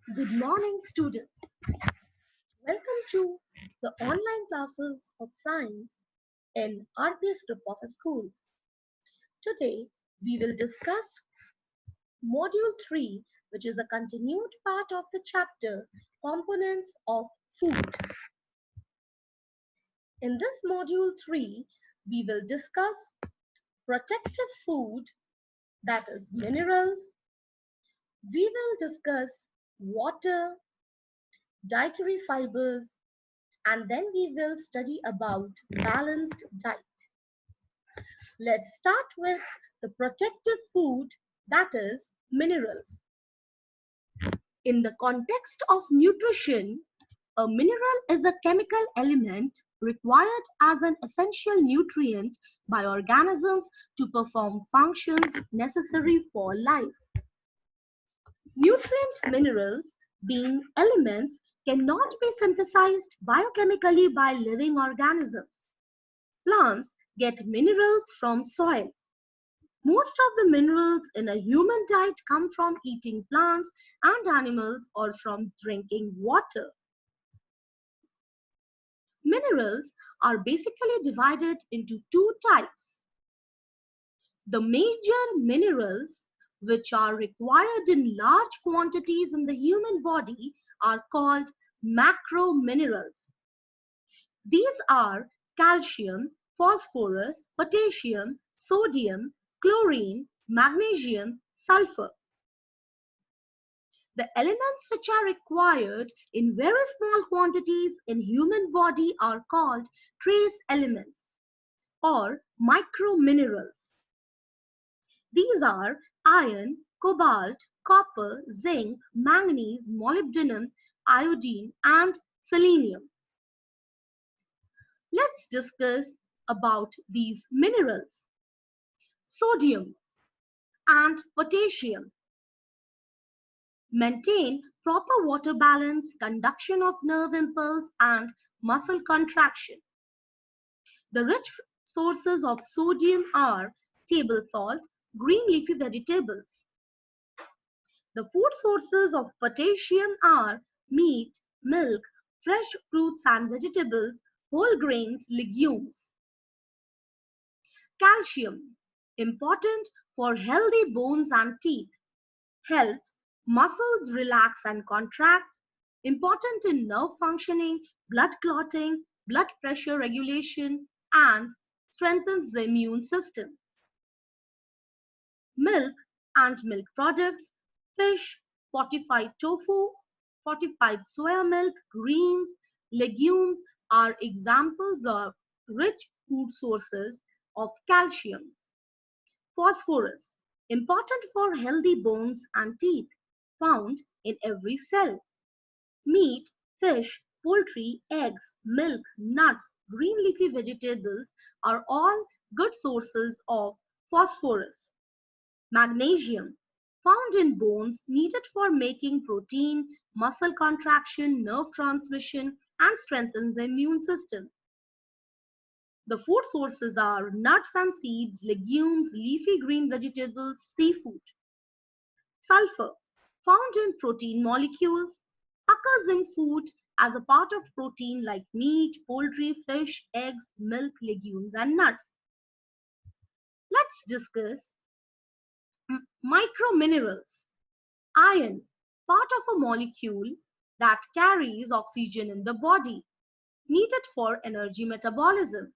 Good morning, students. Welcome to the online classes of science in RPS group of schools. Today, we will discuss Module 3, which is a continued part of the chapter Components of Food. In this Module 3, we will discuss protective food, that is minerals. We will discuss water, dietary fibers, and then we will study about balanced diet. Let's start with the protective food, that is minerals. In the context of nutrition, a mineral is a chemical element required as an essential nutrient by organisms to perform functions necessary for life. Nutrient minerals, being elements, cannot be synthesized biochemically by living organisms. Plants get minerals from soil. Most of the minerals in a human diet come from eating plants and animals or from drinking water. Minerals are basically divided into two types. The major minerals, which are required in large quantities in the human body, are called macro minerals. These are calcium, phosphorus, potassium, sodium, chlorine, magnesium, sulfur. The elements which are required in very small quantities in human body are called trace elements or microminerals. These are iron, cobalt, copper, zinc, manganese, molybdenum, iodine, and selenium. Let's discuss about these minerals. Sodium and potassium maintain proper water balance, conduction of nerve impulse, and muscle contraction. The rich sources of sodium are table salt, green leafy vegetables. The food sources of potassium are meat, milk, fresh fruits and vegetables, whole grains, legumes. Calcium, important for healthy bones and teeth, helps muscles relax and contract, important in nerve functioning, blood clotting, blood pressure regulation, and strengthens the immune system. Milk and milk products, fish, fortified tofu, fortified soya milk, greens, legumes are examples of rich food sources of calcium. Phosphorus, important for healthy bones and teeth, found in every cell. Meat, fish, poultry, eggs, milk, nuts, green leafy vegetables are all good sources of phosphorus. Magnesium, found in bones, needed for making protein, muscle contraction, nerve transmission, and strengthens the immune system. The food sources are nuts and seeds, legumes, leafy green vegetables, seafood. Sulfur, found in protein molecules, occurs in food as a part of protein like meat, poultry, fish, eggs, milk, legumes, and nuts. Let's discuss microminerals. Iron, part of a molecule that carries oxygen in the body, needed for energy metabolism.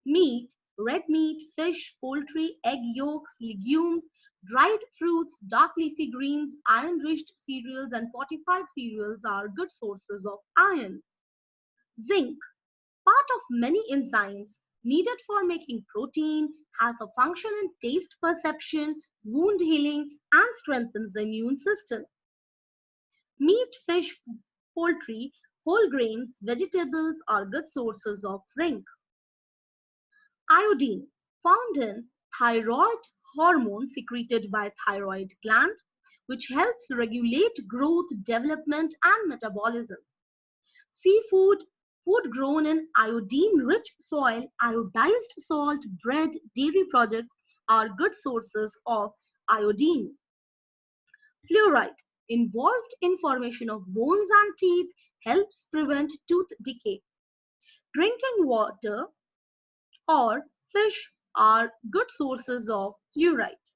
Meat, red meat, fish, poultry, egg yolks, legumes, dried fruits, dark leafy greens, iron-rich cereals, and fortified cereals are good sources of iron. Zinc, part of many enzymes needed for making protein, has a function in taste perception, wound healing, and strengthens the immune system. Meat, fish, poultry, whole grains, vegetables are good sources of zinc. Iodine, found in thyroid hormone secreted by thyroid gland, which helps regulate growth, development, and metabolism. Seafood, food grown in iodine-rich soil, iodized salt, bread, dairy products are good sources of iodine. Fluoride, involved in formation of bones and teeth, helps prevent tooth decay. Drinking water or fish are good sources of fluoride.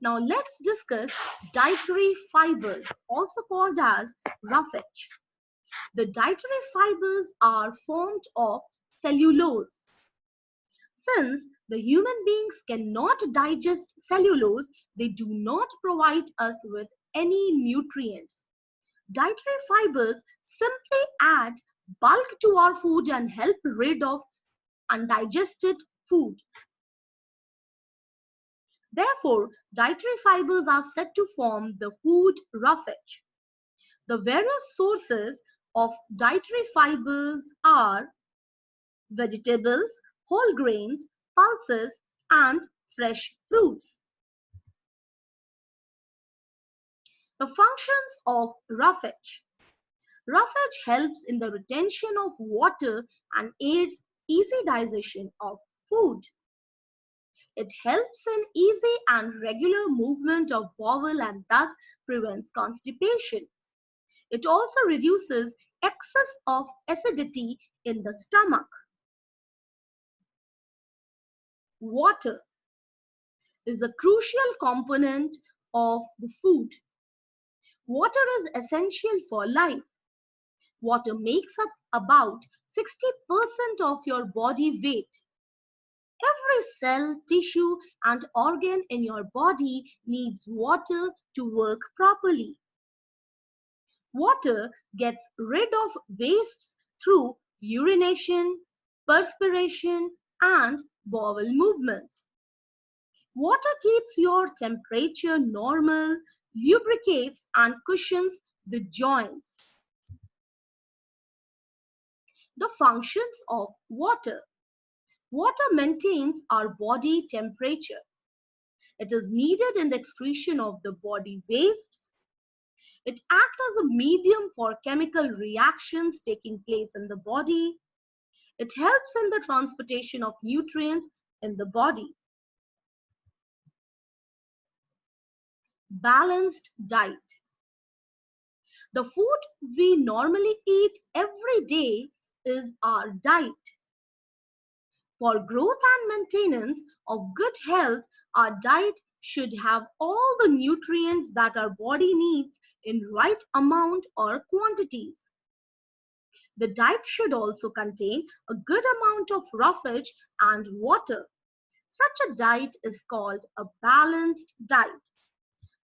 Now let's discuss dietary fibers, also called as roughage. The dietary fibers are formed of cellulose. Since the human beings cannot digest cellulose, they do not provide us with any nutrients. Dietary fibers simply add bulk to our food and help rid of undigested food. Therefore, dietary fibers are said to form the food roughage. The various sources of dietary fibers are vegetables, whole grains, pulses, and fresh fruits. The functions of roughage. Roughage helps in the retention of water and aids easy digestion of food. It helps in easy and regular movement of bowel and thus prevents constipation. It also reduces excess of acidity in the stomach. Water is a crucial component of the food. Water is essential for life. Water makes up about 60% of your body weight. Every cell, tissue, and organ in your body needs water to work properly. Water gets rid of wastes through urination, perspiration, and bowel movements. Water keeps your temperature normal, lubricates and cushions the joints. The functions of water. Water maintains our body temperature. It is needed in the excretion of the body wastes. It acts as a medium for chemical reactions taking place in the body. It helps in the transportation of nutrients in the body. Balanced diet. The food we normally eat every day is our diet. For growth and maintenance of good health, our diet should have all the nutrients that our body needs in right amount or quantities. The diet should also contain a good amount of roughage and water. Such a diet is called a balanced diet.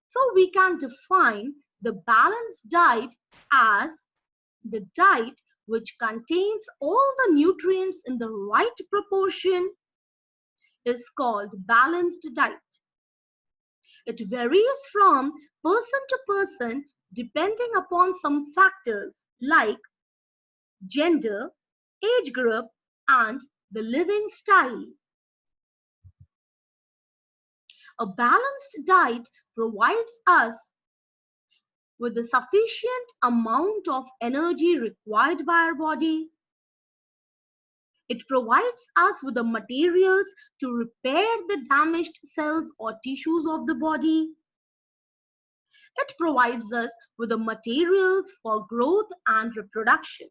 So we can define the balanced diet as the diet which contains all the nutrients in the right proportion is called balanced diet. It varies from person to person depending upon some factors like gender, age group, and the living style. A balanced diet provides us with the sufficient amount of energy required by our body. It provides us with the materials to repair the damaged cells or tissues of the body. It provides us with the materials for growth and reproduction.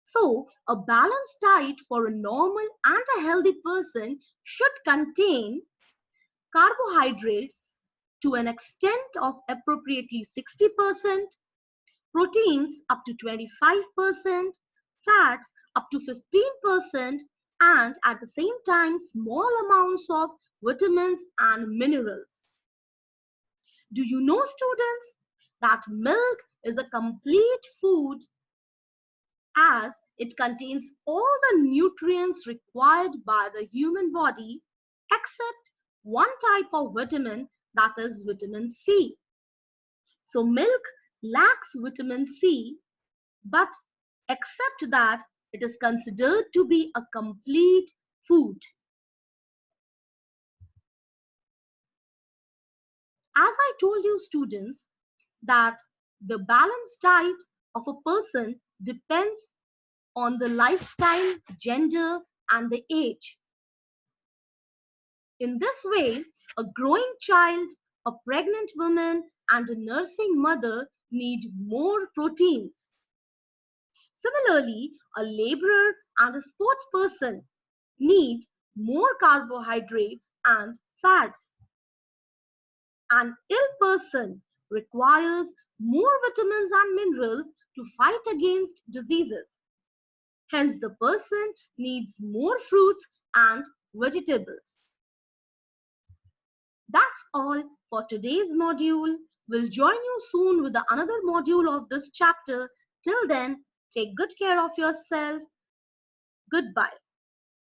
So, a balanced diet for a normal and a healthy person should contain carbohydrates to an extent of appropriately 60%, proteins up to 25%, fats up to 15%, and at the same time small amounts of vitamins and minerals. Do you know, students, that milk is a complete food as it contains all the nutrients required by the human body except one type of vitamin, that is vitamin C. So milk lacks vitamin C, but except that it is considered to be a complete food. As I told you, students, that the balanced diet of a person depends on the lifestyle, gender, and the age. In this way, A growing child, a pregnant woman, and a nursing mother need more proteins. Similarly, a laborer and a sports person need more carbohydrates and fats. An ill person requires more vitamins and minerals to fight against diseases. Hence, the person needs more fruits and vegetables. That's all for today's module. We'll join you soon with another module of this chapter. Till then, take good care of yourself. Goodbye.